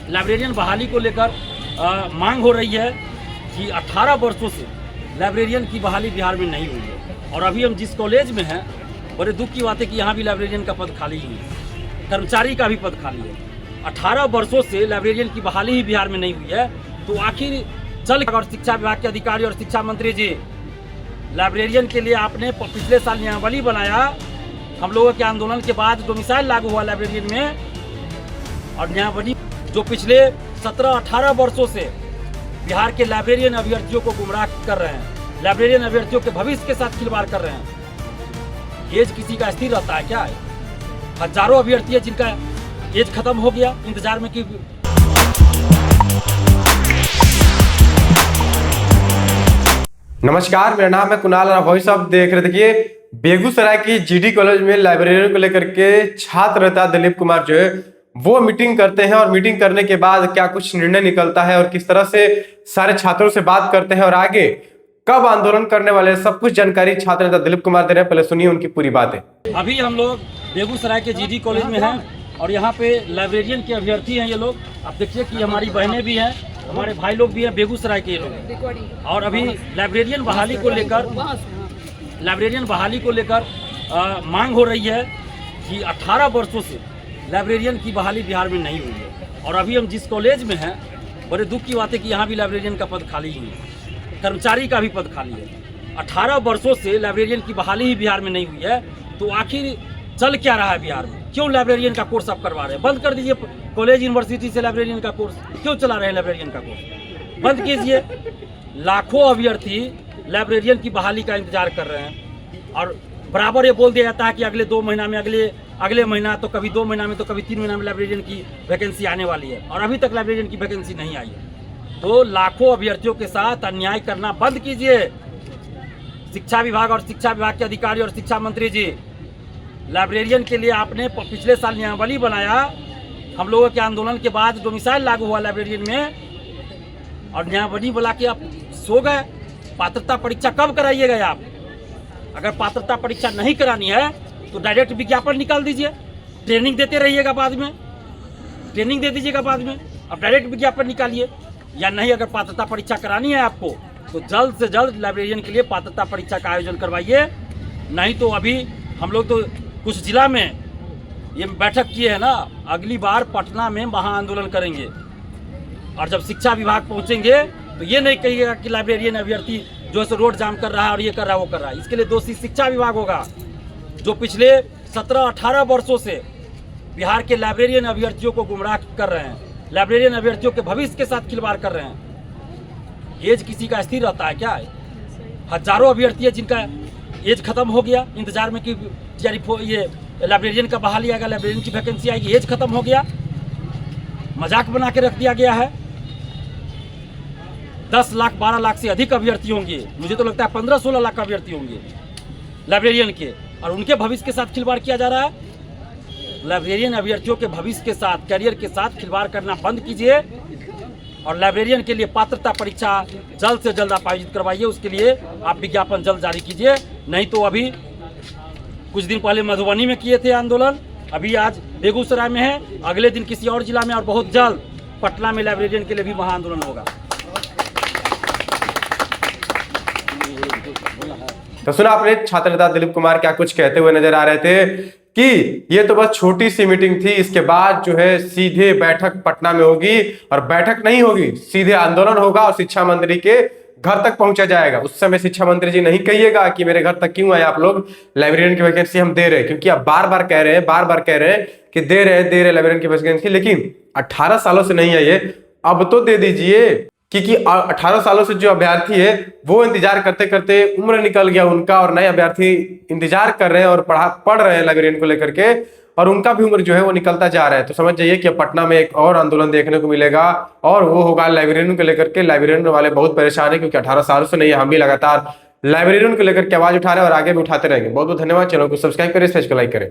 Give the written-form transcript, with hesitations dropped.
Librarian बहाली को लेकर मांग हो रही है कि 18 वर्षों से लाइब्रेरियन की बहाली बिहार में नहीं हुई है। और अभी हम जिस कॉलेज में हैं, बड़े दुख की बात है कि यहाँ भी लाइब्रेरियन का पद खाली ही है, कर्मचारी का भी पद खाली है। 18 वर्षों से लाइब्रेरियन की बहाली ही बिहार में नहीं हुई है, तो आखिर चल और शिक्षा विभाग के अधिकारी और शिक्षा मंत्री जी, लाइब्रेरियन के लिए आपने पिछले साल नियमावली बनाया, हम लोगों के आंदोलन के बाद डोमिसाइल लागू हुआ लाइब्रेरियन में, और नियमावली जो पिछले 17-18 वर्षों से बिहार के लाइब्रेरियन अभ्यर्थियों को गुमराह कर रहे हैं, लाइब्रेरियन अभ्यर्थियों के भविष्य के साथ खिलवाड़ कर रहे हैं। एज किसी का स्थिर रहता है क्या? हजारों अभ्यर्थी है जिनका एज खत्म हो गया इंतजार में कि नमस्कार, मेरा नाम है कुणाल और वॉइस ऑफ देख रहे। देखिए, बेगूसराय की जीडी कॉलेज में लाइब्रेरियन को लेकर के छात्र नेता दिलीप कुमार जो है वो मीटिंग करते हैं, और मीटिंग करने के बाद क्या कुछ निर्णय निकलता है और किस तरह से सारे छात्रों से बात करते हैं और आगे कब आंदोलन करने वाले, सब कुछ जानकारी छात्र नेता दिलीप कुमार दे रहे हैं। पहले सुनिए उनकी पूरी बातें। अभी हम लोग बेगूसराय के जीडी कॉलेज में हैं और यहाँ पे लाइब्रेरियन के अभ्यर्थी हैं ये लोग। आप देखिए कि हमारी बहनें भी हैं, हमारे भाई लोग भी हैं, बेगूसराय के लोग। और अभी लाइब्रेरियन बहाली को लेकर मांग हो रही है कि 18 वर्षों से लाइब्रेरियन की बहाली बिहार में नहीं हुई है। और अभी हम जिस कॉलेज में हैं, बड़े दुख की बात है कि यहाँ भी लाइब्रेरियन का पद खाली ही है, कर्मचारी का भी पद खाली है। 18 वर्षों से लाइब्रेरियन की बहाली ही बिहार में नहीं हुई है, तो आखिर चल क्या रहा है बिहार में? क्यों लाइब्रेरियन का कोर्स आप करवा रहे हैं? बंद कर दीजिए कॉलेज यूनिवर्सिटी से लाइब्रेरियन का कोर्स। क्यों चला रहे हैं लाइब्रेरियन का कोर्स? बंद कीजिए। लाखों अभ्यर्थी लाइब्रेरियन की बहाली का इंतजार कर रहे हैं, और बराबर ये बोल दिया जाता है कि अगले 2 महीना में, अगले महीना तो कभी 2 महीना में तो कभी 3 महीना में लाइब्रेरियन की वैकेंसी आने वाली है, और अभी तक लाइब्रेरियन की वैकेंसी नहीं आई है। तो लाखों अभ्यर्थियों के साथ अन्याय करना बंद कीजिए। शिक्षा विभाग और शिक्षा विभाग के अधिकारी और शिक्षा मंत्री जी, लाइब्रेरियन के लिए आपने पिछले साल नियमावली बनाया, हम लोगों के आंदोलन के बाद डोमिसाइल लागू हुआ लाइब्रेरियन में, और नियमावली बुला के आप सो गए। पात्रता परीक्षा कब कराइएगा आप? अगर पात्रता परीक्षा नहीं करानी है तो डायरेक्ट विज्ञापन निकाल दीजिए, ट्रेनिंग देते रहिएगा, बाद में ट्रेनिंग दे दीजिएगा बाद में, अब डायरेक्ट विज्ञापन निकालिए। या नहीं, अगर पात्रता परीक्षा करानी है आपको तो जल्द से जल्द लाइब्रेरियन के लिए पात्रता परीक्षा का आयोजन करवाइए। नहीं तो अभी हम लोग तो कुछ जिला में ये बैठक किए हैं ना, अगली बार पटना में महा आंदोलन करेंगे, और जब शिक्षा विभाग पहुंचेंगे तो ये नहीं कहिएगा कि लाइब्रेरियन अभ्यर्थी जो है रोड जाम कर रहा है और ये कर रहा है वो कर रहा है। इसके लिए दोषी शिक्षा विभाग होगा, जो पिछले 17-18 वर्षों से बिहार के लाइब्रेरियन अभ्यर्थियों को गुमराह कर रहे हैं, लाइब्रेरियन अभ्यर्थियों के भविष्य के साथ खिलवाड़ कर रहे हैं। एज किसी का स्थिर रहता है क्या? हजारों अभ्यर्थी है जिनका एज खत्म हो गया इंतजार में कि ये लाइब्रेरियन का बहाली आएगा, लाइब्रेरियन की वैकेंसी आएगी। एज खत्म हो गया, मजाक बना के रख दिया गया है। 10 लाख 12 लाख से अधिक अभ्यर्थी होंगे, मुझे तो लगता है 15-16 लाख अभ्यर्थी होंगे लाइब्रेरियन के, और उनके भविष्य के साथ खिलवाड़ किया जा रहा है। लाइब्रेरियन अभ्यर्थियों के भविष्य के साथ, करियर के साथ खिलवाड़ करना बंद कीजिए, और लाइब्रेरियन के लिए पात्रता परीक्षा जल्द से जल्द आप आयोजित करवाइए। उसके लिए आप विज्ञापन जल्द जारी कीजिए। नहीं तो अभी कुछ दिन पहले मधुबनी में किए थे आंदोलन, अभी आज बेगूसराय में है, अगले दिन किसी और जिला में, और बहुत जल्द पटना में लाइब्रेरियन के लिए भी महा आंदोलन होगा। तो सुना आपने छात्र नेता दिलीप कुमार क्या कुछ कहते हुए नजर आ रहे थे कि ये तो बस छोटी सी मीटिंग थी, इसके बाद जो है सीधे बैठक पटना में होगी, और बैठक नहीं होगी, सीधे आंदोलन होगा और शिक्षा मंत्री के घर तक पहुंचा जाएगा। उस समय शिक्षा मंत्री जी नहीं कहिएगा कि मेरे घर तक क्यों आए आप लोग, लाइब्रेरियन की वैकेंसी हम दे रहे हैं, क्योंकि आप बार बार कह रहे हैं कि दे रहे लाइब्रेरियन की वैकेंसी, लेकिन 18 सालों से नहीं आई है, अब तो दे दीजिए। क्योंकि 18 सालों से जो अभ्यर्थी है वो इंतजार करते करते उम्र निकल गया उनका, और नए अभ्यर्थी इंतजार कर रहे हैं और पढ़ रहे हैं लाइब्रेरियन को लेकर के, और उनका भी उम्र जो है वो निकलता जा रहा है। तो समझ जाइए कि पटना में एक और आंदोलन देखने को मिलेगा, और वो होगा लाइब्रेरियन को लेकर के। लाइब्रेरियन वाले बहुत परेशान है, क्योंकि 18 सालों से नहीं है, हम भी लगातार लाइब्रेरियन को लेकर के आवाज उठा रहे हैं और आगे भी उठाते रहेंगे। बहुत बहुत धन्यवाद। चैनल को सब्सक्राइब करें, इस पेज को लाइक करें।